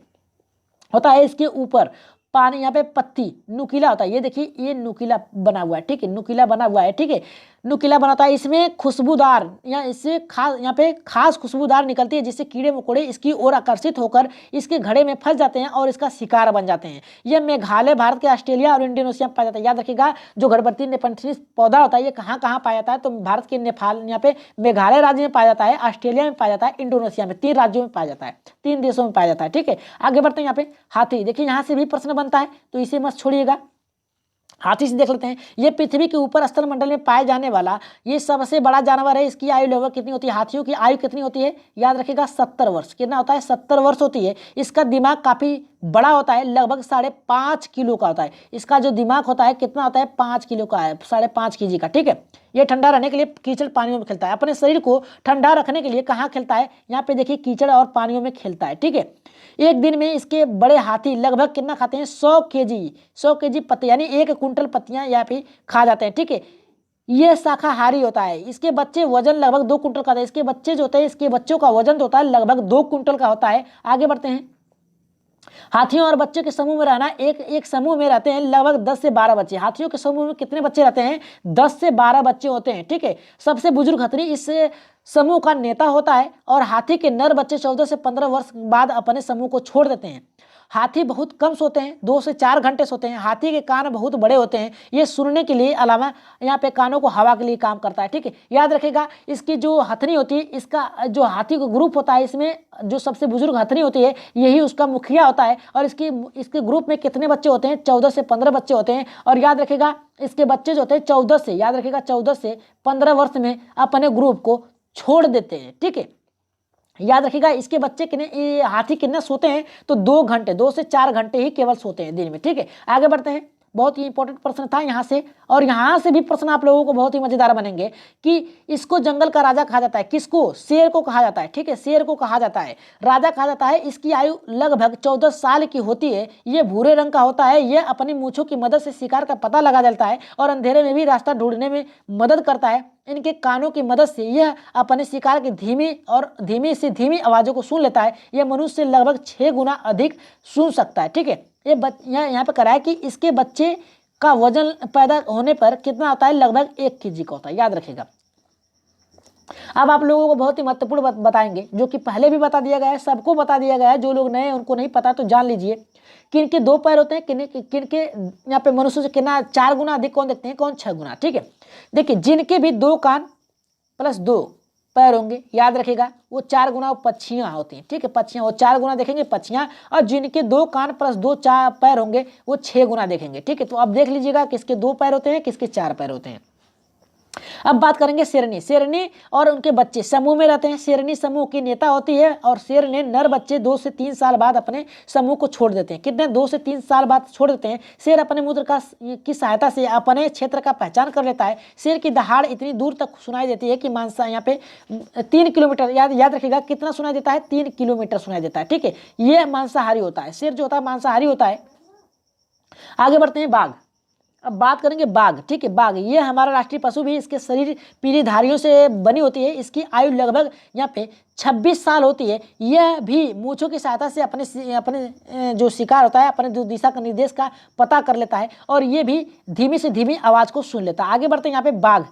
होता है। इसके ऊपर पानी, यहाँ पे पत्ती नुकीला होता है, ये देखिए ये नुकीला बना हुआ है, ठीक है, नुकीला बना हुआ है, ठीक है, नुकीला बनाता है। इसमें खुशबूदार, इससे खास, यहाँ पे खास खुशबूदार निकलती है, जिससे कीड़े मकोड़े इसकी ओर आकर्षित होकर इसके घड़े में फंस जाते हैं और इसका शिकार बन जाते हैं। यह मेघालय, भारत के ऑस्ट्रेलिया और इंडोनेशिया में पाया जाता है। याद रखिएगा, जो घड़भर्ती नेफंथनिस पौधा होता है ये कहाँ कहाँ पाया जाता है, तो भारत के नेपाल, यहाँ पे मेघालय राज्य में पाया जाता है, ऑस्ट्रेलिया में पाया जाता है, इंडोनेशिया में, 3 राज्यों में पाया जाता है, 3 देशों में पाया जाता है, ठीक है। आगे बढ़ते हैं। यहाँ पे हाथी, देखिए यहाँ से भी प्रश्न बनता है, तो इसे मत छोड़िएगा। हाथी से देख लेते हैं। ये पृथ्वी के ऊपर स्थल मंडल में पाए जाने वाला ये सबसे बड़ा जानवर है। इसकी आयु लगभग कितनी होती है? हाथियों की आयु कितनी होती है? याद रखिएगा 70 वर्ष। कितना होता है? 70 वर्ष होती है। इसका दिमाग काफी बड़ा होता है, लगभग 5.5 किलो का होता है। इसका जो दिमाग होता है कितना होता है? 5 किलो का है, 5.5 केजी का, ठीक है। ये ठंडा रहने के लिए कीचड़ पानियों में खेलता है। अपने शरीर को ठंडा रखने के लिए कहाँ खेलता है? यहाँ पे देखिए कीचड़ और पानियों में खेलता है, ठीक है। एक दिन में इसके बड़े हाथी लगभग कितना खाते हैं? 100 केजी पत्ते, यानी 1 कुंटल पत्तियां यहाँ पे खा जाते हैं, ठीक है। ये शाकाहारी होता है। इसके बच्चे वजन लगभग 2 कुंटल का होता है। इसके बच्चे जो होते हैं, इसके बच्चों का वजन होता है लगभग 2 कुंटल का होता है। आगे बढ़ते हैं। हाथियों और बच्चों के समूह में रहना, एक समूह में रहते हैं लगभग 10 से 12 बच्चे। हाथियों के समूह में कितने बच्चे रहते हैं? 10 से 12 बच्चे होते हैं, ठीक है। सबसे बुजुर्ग हाथी इस समूह का नेता होता है और हाथी के नर बच्चे 14 से 15 वर्ष बाद अपने समूह को छोड़ देते हैं। हाथी बहुत कम सोते हैं, 2 से 4 घंटे सोते हैं। हाथी के कान बहुत बड़े होते हैं, ये सुनने के लिए, अलावा यहाँ पे कानों को हवा के लिए काम करता है, ठीक है। याद रखिएगा, इसकी जो हथनी होती है, इसका जो हाथी का ग्रुप होता है, इसमें जो सबसे बुजुर्ग हथनी होती है यही उसका मुखिया होता है। और इसके ग्रुप में कितने बच्चे होते हैं? 14 से 15 बच्चे होते हैं। और याद रखिएगा, इसके बच्चे जो होते हैं 14 से, याद रखिएगा 14 से 15 वर्ष में अपने ग्रुप को छोड़ देते हैं, ठीक है। याद रखिएगा, इसके बच्चे कितने, हाथी कितने सोते हैं? तो 2 घंटे, 2 से 4 घंटे ही केवल सोते हैं दिन में, ठीक है। आगे बढ़ते हैं। बहुत ही इंपॉर्टेंट प्रश्न था यहाँ से, और यहाँ से भी प्रश्न आप लोगों को बहुत ही मजेदार बनेंगे कि इसको जंगल का राजा कहा जाता है। किसको? शेर को कहा जाता है, ठीक है, शेर को कहा जाता है, राजा कहा जाता है। इसकी आयु लगभग 14 साल की होती है। ये भूरे रंग का होता है। यह अपनी मूंछों की मदद से शिकार का पता लगा लेता है और अंधेरे में भी रास्ता ढूंढने में मदद करता है। इनके कानों की मदद से यह अपने शिकार की धीमी से धीमी आवाज़ों को सुन लेता है। यह मनुष्य से लगभग 6 गुना अधिक सुन सकता है, ठीक है। ये यहाँ पे करा है कि इसके बच्चे का वजन पैदा होने पर कितना होता है? लगभग 1 केजी का होता है। याद रखिएगा। अब आप लोगों को बहुत ही महत्वपूर्ण बताएंगे, जो कि पहले भी बता दिया गया है, सबको बता दिया गया है। जो लोग नए हैं उनको नहीं पता तो जान लीजिए। किनके 2 पैर होते हैं, किनके यहाँ पे मनुष्य से कितना 4 गुना अधिक कौन देखते हैं? कौन 6 गुना, ठीक है। देखिए, जिनके भी 2 कान प्लस 2 पैर होंगे, याद रखिएगा, वो 4 गुना पक्षियाँ होती हैं, ठीक है। पक्षियाँ वो 4 गुना देखेंगे पक्षियाँ, और जिनके 2 कान प्लस 2 पैर होंगे वो 6 गुना देखेंगे, ठीक है। तो अब देख लीजिएगा किसके 2 पैर होते हैं, किसके 4 पैर होते हैं। अब बात करेंगे शेरनी। शेरनी और उनके बच्चे समूह में रहते हैं। शेरनी समूह की नेता होती है और शेर ने नर बच्चे 2 से 3 साल बाद अपने समूह को छोड़ देते हैं। कितने? 2 से 3 साल बाद छोड़ देते हैं। शेर अपने मूत्र की सहायता से अपने क्षेत्र का पहचान कर लेता है। शेर की दहाड़ इतनी दूर तक सुनाई देती है कि मांसा यहाँ पे 3 किलोमीटर, याद रखिएगा कितना सुनाई देता है? 3 किलोमीटर सुनाई देता है, ठीक है। यह मांसाहारी होता है। शेर जो होता है मांसाहारी होता है। आगे बढ़ते हैं। बाघ। अब बात करेंगे बाघ, ठीक है। बाघ ये हमारा राष्ट्रीय पशु भी। इसके शरीर पीली धारियों से बनी होती है। इसकी आयु लगभग यहाँ पे 26 साल होती है। यह भी मूंछों की सहायता से अपने जो शिकार होता है, अपने जो दिशा का निर्देश का पता कर लेता है, और ये भी धीमी से धीमी आवाज़ को सुन लेता है। आगे बढ़ते हैं। यहाँ पे बाघ,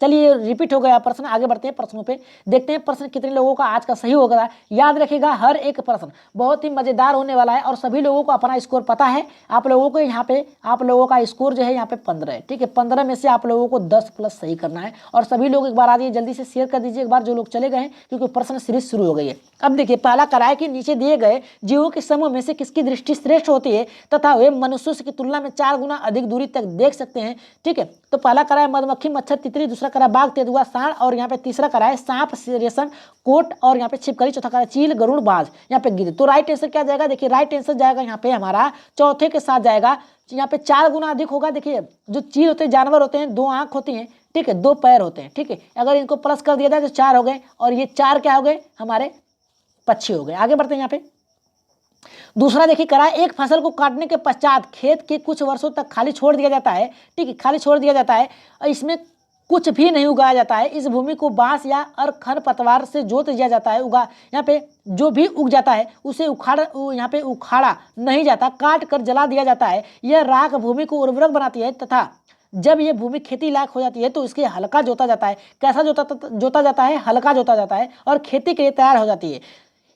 चलिए रिपीट हो गया प्रश्न। आगे बढ़ते हैं प्रश्नों पे, देखते हैं प्रश्न कितने लोगों का आज का सही हो गया। याद रखिएगा, हर एक प्रश्न बहुत ही मजेदार होने वाला है और सभी लोगों को अपना स्कोर पता है। आप लोगों को यहाँ पे, आप लोगों का स्कोर जो है यहाँ पे 15 है, ठीक है। 15 में से आप लोगों को 10 प्लस सही करना है। और सभी लोग एक बार आ जाइए, जल्दी से शेयर कर दीजिए एक बार, जो लोग चले गए हैं, क्योंकि प्रश्न सीरीज शुरू हो गई है। अब देखिए, पहला कराए कि नीचे दिए गए जीवों के समूह में से किसकी दृष्टि श्रेष्ठ होती है तथा वे मनुष्यों की तुलना में 4 गुना अधिक दूरी तक देख सकते हैं, ठीक है। तो पहला कराए मधुमक्खी, मच्छर, तितली। दूसरा दूसरा करा बाघ, तेंदुआ, सांड और यहाँ पे तीसरा करा है सांप, रेशम, कोट और यहाँ पे छिपकली, चौथा करा चील, गरुड़, बाज, यहाँ पे गिद्ध। तो राइट आंसर क्या जाएगा, देखिए राइट आंसर जाएगा यहाँ पे हमारा चौथे के साथ जाएगा, यहाँ पे 4 गुना अधिक होगा। देखिए जो चील होते हैं जानवर होते हैं, 2 आंख होती हैं, ठीक है, 2 पैर होते हैं, ठीक है, अगर इनको प्लस कर दिया जाए तो 4 हो गए और ये 4 क्या हो गए हमारे पक्षी हो गए। आगे बढ़ते हैं यहाँ पे दूसरा देखिए करा, एक फसल को काटने के पश्चात खेत के कुछ वर्षों तक खाली छोड़ दिया जाता है, ठीक है, खाली छोड़ दिया जाता है, इसमें कुछ भी नहीं उगाया जाता है। इस भूमि को बांस या खरपतवार से जोत दिया जाता है। यहाँ पे जो भी उग जाता है उसे यहाँ पे उखाड़ा नहीं जाता, काट कर जला दिया जाता है। यह राख भूमि को उर्वरक बनाती है तथा जब ये भूमि खेती लायक हो जाती है तो इसके हल्का जोता जाता है। कैसा जोता जाता है, हल्का जोता जाता है और खेती के लिए तैयार हो जाती है।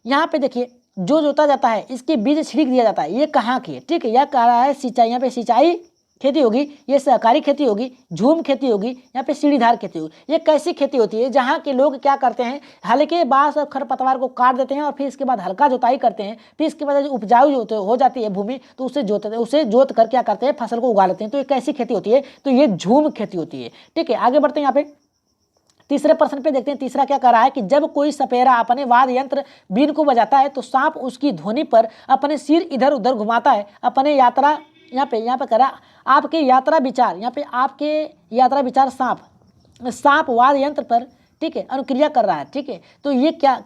यहाँ पे देखिए जो जोता जाता है इसके बीज छिड़क दिया जाता है। ये कहाँ की है, ठीक है, यह कह रहा है सिंचाई, यहाँ पे सिंचाई खेती होगी, ये सहकारी खेती होगी, झूम खेती होगी, यहाँ पे सीढ़ीदार खेती होगी। ये कैसी खेती होती है, जहाँ के लोग क्या करते हैं, हल्के बांस और खरपतवार को काट देते हैं और फिर इसके बाद हल्का जोताई करते हैं, फिर इसके बाद उपजाऊ हो जाती है भूमि तो उसे जोत कर क्या करते हैं, फसल को उगा लेते हैं। तो ये कैसी खेती होती है, तो ये झूम खेती होती है, ठीक है। आगे बढ़ते हैं, यहाँ पे तीसरे प्रश्न पे देखते हैं। तीसरा क्या कर रहा है कि जब कोई सपेरा अपने वाद यंत्र बीन को बजाता है तो सांप उसकी ध्वनि पर अपने सिर इधर उधर घुमाता है। अपने यात्रा यहाँ पे करा आपके यात्रा विचार, यहाँ पे आपके यात्रा विचार सांप वाद यंत्र पर, ठीक है, अनुक्रिया कर रहा है, ठीक है। तो ये क्या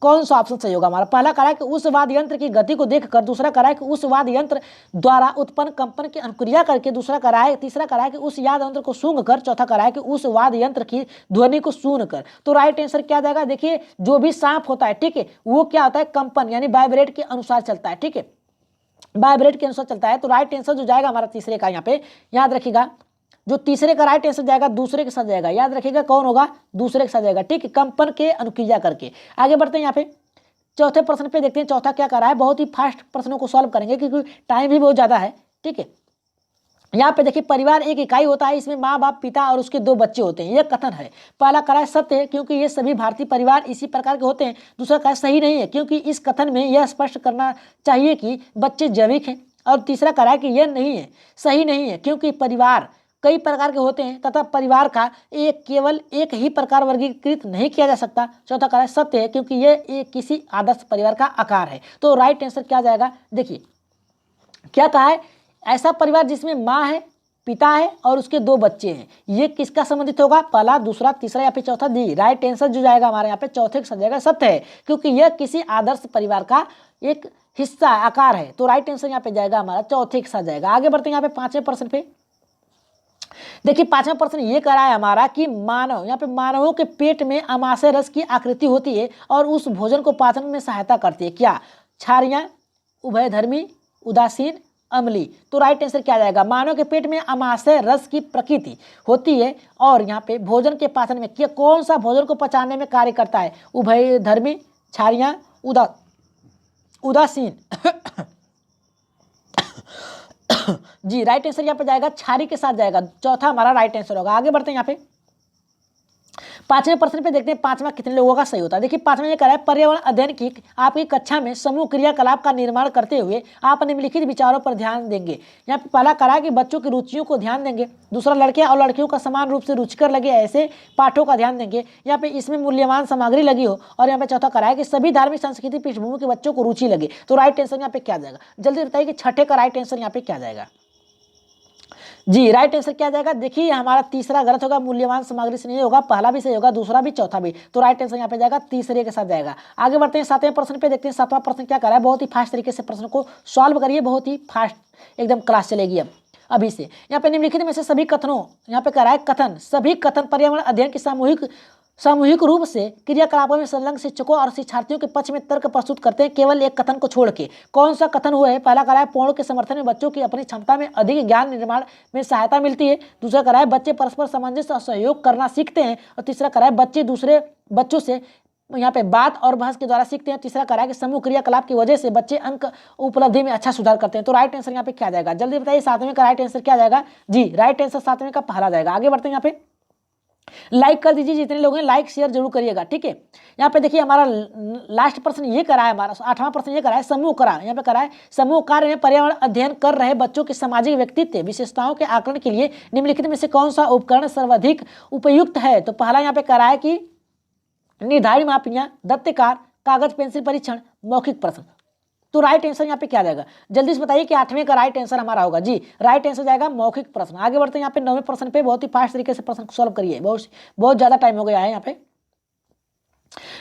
कौन सा ऑप्शन सही होगा हमारा, पहला करा है कि उस वाद यंत्र की गति को देखकर, दूसरा करा है कि उस वाद यंत्र द्वारा उत्पन्न कंपन की अनुक्रिया करके, तीसरा करा है कि उस याद यंत्र को सूंघ कर, चौथा करा है कि उस वाद यंत्र की ध्वनि को सुन कर। तो राइट आंसर क्या जाएगा, देखिए जो भी सांप होता है, ठीक है, वो क्या होता है, कंपन यानी वाइब्रेट के अनुसार चलता है, ठीक है, वाइब्रेट के अनुसार चलता है। तो राइट आंसर जो जाएगा हमारा तीसरे का, यहाँ पे याद रखिएगा, जो तीसरे का राइट आंसर जाएगा दूसरे के साथ जाएगा, याद रखिएगा कौन होगा, दूसरे के साथ जाएगा, ठीक है, कंपन के अनुक्रिया करके। आगे बढ़ते हैं, यहाँ पे चौथे प्रश्न पे देखते हैं। चौथा क्या कर रहा है, बहुत ही फास्ट प्रश्नों को सॉल्व करेंगे क्योंकि टाइम भी बहुत ज्यादा है, ठीक है। यहाँ पे देखिए परिवार एक इकाई होता है, इसमें माँ बाप, पिता और उसके 2 बच्चे होते हैं। यह कथन है, पहला करा है सत्य है क्योंकि ये सभी भारतीय परिवार इसी प्रकार के होते हैं। दूसरा कहा सही नहीं है क्योंकि इस कथन में यह स्पष्ट करना चाहिए कि बच्चे जैविक हैं। और तीसरा करा है कि यह नहीं है, सही नहीं है क्योंकि परिवार कई प्रकार के होते हैं तथा परिवार का केवल एक ही प्रकार वर्गीकृत नहीं किया जा सकता। चौथा करा है सत्य है क्योंकि यह एक किसी आदर्श परिवार का आकार है। तो राइट आंसर क्या जाएगा, देखिए क्या कहा है, ऐसा परिवार जिसमें माँ है, पिता है और उसके 2 बच्चे हैं, ये किसका संबंधित होगा, पहला, दूसरा, तीसरा या फिर चौथा। दी राइट आंसर जो जाएगा हमारे यहाँ पे चौथे के साथ जाएगा, सत्य है क्योंकि यह किसी आदर्श परिवार का एक हिस्सा आकार है। तो राइट आंसर यहाँ पे जाएगा हमारा चौथे के साथ जाएगा। आगे बढ़ते हैं, यहाँ पे 5वें प्रश्न पे देखिए 5वां प्रश्न ये करा है हमारा कि मानव, यहाँ पे मानवों के पेट में अमाशय रस की आकृति होती है और उस भोजन को पाचन में सहायता करती है। क्या, क्षारीय, उभयधर्मी, उदासीन, अम्लीय। तो राइट आंसर क्या जाएगा, मानव के पेट में अमाशय रस की प्रकृति होती है और यहाँ पे भोजन के पाचन में क्या, कौन सा भोजन को पचाने में कार्य करता है, उभयधर्मी, क्षारीय, उदासीन। जी राइट आंसर यहाँ पे जाएगा क्षारी के साथ जाएगा, चौथा हमारा राइट आंसर होगा। आगे बढ़ते हैं, यहाँ पे 5वें प्रश्न पे देखते हैं 5वां कितने लोगों का सही होता है। देखिए 5वां ये कह रहा है पर्यावरण अध्ययन की आपकी कक्षा में समूह क्रियाकलाप का निर्माण करते हुए आप निम्नलिखित विचारों पर ध्यान देंगे। यहाँ पे पहला करा है कि बच्चों की रुचियों को ध्यान देंगे, दूसरा लड़के और लड़कियों का समान रूप से रुचिकर लगे ऐसे पाठों का ध्यान देंगे, यहाँ पे इसमें मूल्यवान सामग्री लगी हो, और यहाँ पे चौथा करा है कि सभी धार्मिक संस्कृति पृष्ठभूमि के बच्चों को रुचि लगे। तो राइट आंसर यहाँ पे क्या जाएगा, जल्दी बताइए कि छठे का राइट आंसर यहाँ पे क्या जाएगा। जी राइट आंसर क्या जाएगा, देखिए हमारा तीसरा गलत होगा, मूल्यवान सामग्री से नहीं होगा, पहला भी सही होगा, दूसरा भी, चौथा भी। तो राइट आंसर यहाँ पे जाएगा तीसरे के साथ जाएगा। आगे बढ़ते हैं 7वें प्रश्न पे देखते हैं 7वां प्रश्न क्या कर रहा है, बहुत ही फास्ट तरीके से प्रश्न को सॉल्व करिए, बहुत ही फास्ट एकदम क्लास चलेगी अब अभी से। यहाँ पे निम्नलिखित में से सभी कथनों, यहाँ पे कह रहा है कथन, सभी कथन पर्यावरण अध्ययन की सामूहिक रूप से क्रियाकलापों में संलग्न शिक्षकों और शिक्षार्थियों के पक्ष में तर्क प्रस्तुत करते हैं, केवल एक कथन को छोड़ के। कौन सा कथन हुआ है, पहला करा है पूर्ण के समर्थन में बच्चों की अपनी क्षमता में अधिक ज्ञान निर्माण में सहायता मिलती है, दूसरा करा है बच्चे परस्पर सामंजस्य और सहयोग करना सीखते हैं, और तीसरा करा है बच्चे दूसरे बच्चों से यहाँ पे बात और बहस के द्वारा सीखते हैं, तीसरा करा है कि समूह क्रियाकलाप की वजह से बच्चे अंक उपलब्धि में अच्छा सुधार करते हैं। तो राइट आंसर यहाँ पे क्या जाएगा, जल्दी बताइए 7वें का राइट आंसर क्या जाएगा। जी राइट आंसर 7वें का पहला जाएगा। आगे बढ़ते हैं, यहाँ पे लाइक कर दीजिए, जितने लोग हैं लाइक शेयर जरूर करिएगा, ठीक है। यहाँ पे देखिए हमारा लास्ट प्रश्न ये करा है, हमारा 8वां प्रश्न ये करा है, समूह करा, यहाँ पे करा है समूह कार्य में पर्यावरण अध्ययन कर रहे बच्चों के सामाजिक व्यक्तित्व विशेषताओं के आकलन के लिए निम्नलिखित में से कौन सा उपकरण सर्वाधिक उपयुक्त है। तो पहला यहाँ पे करा है कि निर्धारित मापियां, दत्तकार, कागज पेंसिल परीक्षण, मौखिक प्रश्न। तो राइट आंसर यहाँ पे क्या जाएगा, जल्दी से बताइए कि 8वें का राइट आंसर हमारा होगा जी। राइट आंसर जाएगा मौखिक प्रश्न। आगे बढ़ते हैं यहाँ पे 9वें प्रश्न पे, बहुत ही फास्ट तरीके से प्रश्न सॉल्व करिए, बहुत ज्यादा टाइम हो गया है यहाँ पे।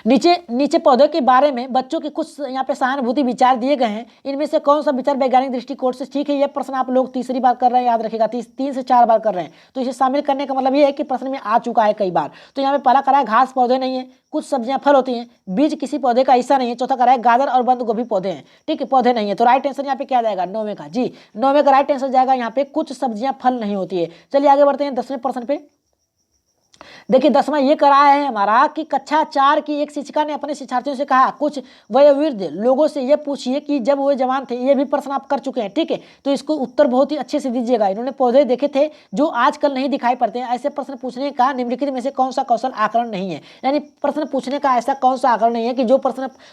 नीचे पौधे के बारे में बच्चों के कुछ यहाँ पे सहानुभूति विचार दिए गए हैं, इनमें से कौन सा विचार वैज्ञानिक दृष्टिकोण से ठीक है। यह प्रश्न आप लोग तीसरी बार कर रहे हैं, याद रखिएगा 3 से 4 बार कर रहे हैं, तो इसे शामिल करने का मतलब ये है कि प्रश्न में आ चुका है कई बार। तो यहाँ पे पहला करा है घास पौधे नहीं है, कुछ सब्जियां फल होती हैं, बीज किसी पौधे का हिस्सा नहीं है। चौथा करा है गाजर और बंद गोभी पौधे हैं, ठीक है, पौधे नहीं है। तो राइट आंसर यहाँ पे क्या जाएगा, 9वें का जी। 9वें का राइट आंसर जाएगा यहाँ पे कुछ सब्जियां फल नहीं होती है। चलिए आगे बढ़ते हैं 10वें प्रश्न पे। देखिए 10वां ये कराया है हमारा कि कक्षा 4 की एक शिक्षिका ने अपने शिक्षार्थियों से कहा, कुछ वयोवृद्ध लोगों से ये पूछिए कि जब वो जवान थे। ये भी प्रश्न आप कर चुके हैं, ठीक है, तो इसको उत्तर बहुत ही अच्छे से दीजिएगा। इन्होंने पौधे देखे थे जो आजकल नहीं दिखाई पड़ते हैं। ऐसे प्रश्न पूछने का निम्नलिखित में से कौन सा कौशल आकलन नहीं है, यानी प्रश्न पूछने का ऐसा कौन सा आकलन नहीं है कि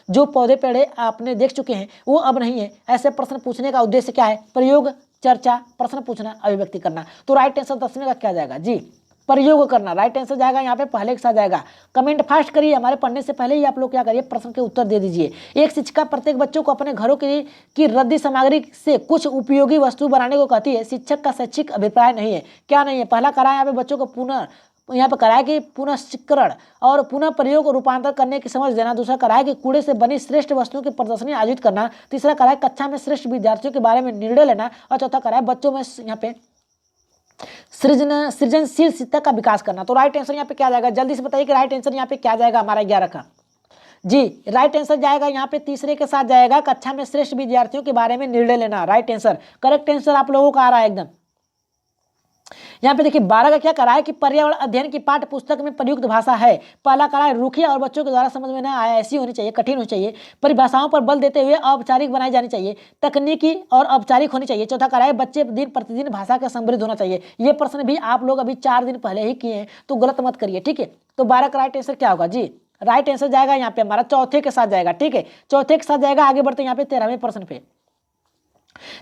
जो पौधे पेड़े आपने देख चुके हैं वो अब नहीं है। ऐसे प्रश्न पूछने का उद्देश्य क्या है, प्रयोग, चर्चा, प्रश्न पूछना, अभिव्यक्ति करना। तो राइट आंसर 10वें का क्या जाएगा जी, प्रयोग करना। राइट आंसर जाएगा यहाँ पे पहले के साथ जाएगा। कमेंट फास्ट करिए, हमारे पढ़ने से पहले ही आप लोग क्या करिए, प्रश्न के उत्तर दे दीजिए। एक शिक्षिका प्रत्येक बच्चों को अपने घरों की रद्दी सामग्री से कुछ उपयोगी वस्तु बनाने को कहती है। शिक्षक का शैक्षिक अभिप्राय नहीं है, क्या नहीं है। पहला करा है यहाँ पे बच्चों को यहाँ पर कराया कि पुनश्चक्रण और पुनः प्रयोग और रूपांतर करने की समझ देना। दूसरा कराया कि कूड़े से बनी श्रेष्ठ वस्तुओं की प्रदर्शनी आयोजित करना। तीसरा कराया कक्षा में श्रेष्ठ विद्यार्थियों के बारे में निर्णय लेना। और चौथा कराया बच्चों में यहाँ पे सृजनशीलता का विकास करना। तो राइट आंसर यहाँ पे क्या जाएगा, जल्दी से बताइए कि राइट आंसर यहाँ पे क्या जाएगा हमारा 11 का जी। राइट आंसर जाएगा यहाँ पे तीसरे के साथ जाएगा, कक्षा में श्रेष्ठ विद्यार्थियों के बारे में निर्णय लेना। राइट आंसर, करेक्ट आंसर आप लोगों का आ रहा है एकदम। यहाँ पे देखिए 12 का क्या करा है कि पर्यावरण अध्ययन की पाठ्य पुस्तक में प्रयुक्त भाषा है। पहला करा है रूखी और बच्चों के द्वारा समझ में ना आया ऐसी होनी चाहिए, कठिन होनी चाहिए। परिभाषाओं पर बल देते हुए औपचारिक बनाई जानी चाहिए, तकनीकी और औपचारिक होनी चाहिए। चौथा करा है बच्चे दिन प्रतिदिन भाषा का समृद्ध होना चाहिए। ये प्रश्न भी आप लोग अभी 4 दिन पहले ही किए हैं, तो गलत मत करिए, ठीक है। तो 12 का राइट आंसर क्या होगा जी, राइट आंसर जाएगा यहाँ पे हमारा चौथे के साथ जाएगा, ठीक है, चौथे के साथ जाएगा। आगे बढ़ते हैं यहाँ पे 13वें प्रश्न पे।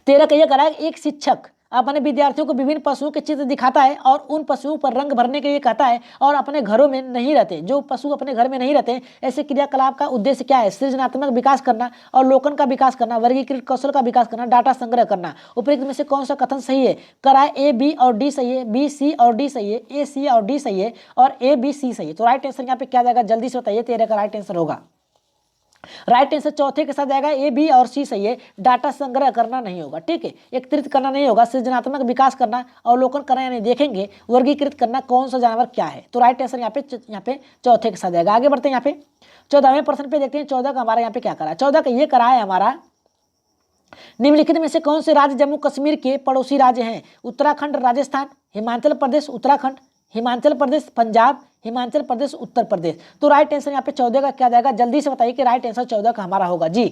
13 का यह करा है एक शिक्षक अपने विद्यार्थियों को विभिन्न पशुओं के चित्र दिखाता है और उन पशुओं पर रंग भरने के लिए कहता है और अपने घरों में नहीं रहते, जो पशु अपने घर में नहीं रहते। ऐसे क्रियाकलाप का उद्देश्य क्या है, सृजनात्मक विकास करना, अवलोकन का विकास करना, वर्गीकृत कौशल का विकास करना, डाटा संग्रह करना। उपयुक्त में से कौन सा कथन सही है, कराए ए बी और डी सही है, बी सी और डी सही है, ए सी और डी सही है और ए बी सी सही है। तो राइट आंसर यहाँ पे क्या जाएगा, जल्दी से बताइए। 13 का राइट आंसर होगा, राइट आंसर चौथे के साथ जाएगा, ए बी और सी सही है। डाटा संग्रह करना नहीं होगा, ठीक है, एकत्रित करना नहीं होगा, सृजनात्मक विकास करना, अवलोकन करना यानी देखेंगे, वर्गीकृत करना कौन सा जानवर क्या है। तो राइट आंसर यहाँ पे चौथे के साथ जाएगा। आगे बढ़ते हैं यहाँ पे 14वें प्रश्न पे देखते हैं। 14 का हमारा यहाँ पे क्या करा है, 14 का ये करा है हमारा निम्नलिखित में से कौन से राज्य जम्मू कश्मीर के पड़ोसी राज्य हैं। उत्तराखंड, राजस्थान, हिमाचल प्रदेश, उत्तराखंड, हिमाचल प्रदेश, पंजाब, हिमाचल प्रदेश, उत्तर प्रदेश। तो राइट आंसर यहाँ पे 14 का क्या जाएगा, जल्दी से बताइए कि राइट आंसर 14 का हमारा होगा जी।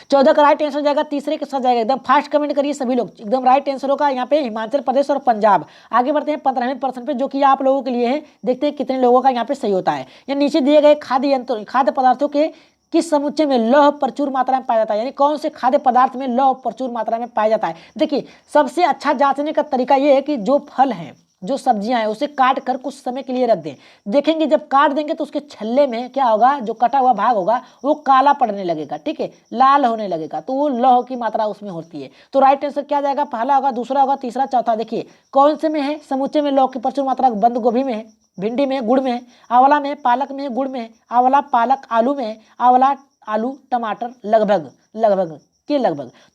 14 का राइट आंसर जाएगा, तीसरे के साथ जाएगा। एकदम फास्ट कमेंट करिए सभी लोग, एकदम राइट आंसर होगा यहाँ पे हिमाचल प्रदेश और पंजाब। आगे बढ़ते हैं 15वें प्रश्न पे, जो कि आप लोगों के लिए है। देखते हैं कितने लोगों का यहाँ पे सही होता है। ये नीचे दिए गए खाद्य पदार्थों के किस समुच्चय में लौह प्रचुर मात्रा में पाया जाता है, यानी कौन से खाद्य पदार्थ में लौह प्रचुर मात्रा में पाया जाता है। देखिए सबसे अच्छा जांचने का तरीका ये है कि जो फल हैं, जो सब्जियां हैं, उसे काट कर कुछ समय के लिए रख दें। देखेंगे जब काट देंगे तो उसके छल्ले में क्या होगा, जो कटा हुआ भाग होगा वो काला पड़ने लगेगा, ठीक है, लाल होने लगेगा, तो वो लौह की मात्रा उसमें होती है। तो राइट आंसर क्या जाएगा, पहला होगा, दूसरा होगा, तीसरा, चौथा। देखिए कौन से में है, समुच्चय में लौह की प्रचुर मात्रा बंद गोभी में है, भिंडी में, गुड़ में, आंवला में, पालक में, गुड़ में, आंवला, पालक, आलू में, आंवला, आलू, टमाटर, लगभग।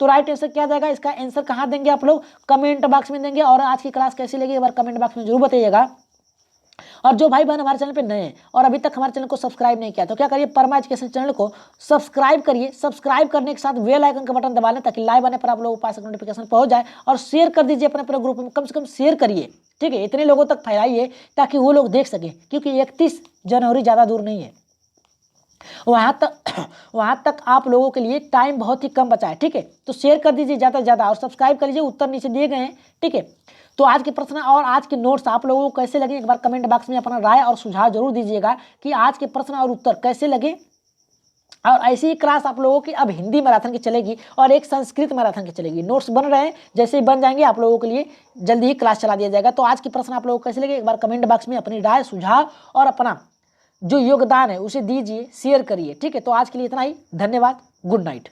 तो राइट आंसर क्या जाएगा, इसका आंसर कहाँ देंगे आप लोग, कमेंट बॉक्स में देंगे। और आज की क्लास कैसी लगी एक बार कमेंट बॉक्स में जरूर बताइएगा। और जो भाई बहन हमारे चैनल पे नए हैं और अभी तक हमारे चैनल को सब्सक्राइब नहीं किया तो क्या करिए, परमा एजुकेशन चैनल को सब्सक्राइब करिए। सब्सक्राइब करने के साथ बेल आइकन का बटन दबा लें ताकि लाइव आने पर आप लोगों के पास नोटिफिकेशन पहुंच जाए। और शेयर कर दीजिए अपने ग्रुप में, कम से कम शेयर करिए, ठीक है, इतने लोगों तक फैलाइए ताकि वो लोग देख सकें, क्योंकि 31 जनवरी ज़्यादा दूर नहीं है। वहाँ तक आप लोगों के लिए टाइम बहुत ही कम बचा है, ठीक है। तो शेयर कर दीजिए ज़्यादा से ज़्यादा और सब्सक्राइब कर लीजिए, उत्तर नीचे दिए गए हैं, ठीक है। तो आज के प्रश्न और आज के नोट्स आप लोगों को कैसे लगे, एक बार कमेंट बॉक्स में अपना राय और सुझाव जरूर दीजिएगा कि आज के प्रश्न और उत्तर कैसे लगे। और ऐसी ही क्लास आप लोगों की अब हिंदी मैराथन की चलेगी और एक संस्कृत मैराथन की चलेगी। नोट्स बन रहे हैं, जैसे ही बन जाएंगे आप लोगों के लिए जल्दी ही क्लास चला दिया जाएगा। तो आज के प्रश्न आप लोगों को कैसे लगे, एक बार कमेंट बॉक्स में अपनी राय सुझाव और अपना जो योगदान है उसे दीजिए, शेयर करिए। ठीक है, तो आज के लिए इतना ही, धन्यवाद, गुड नाइट।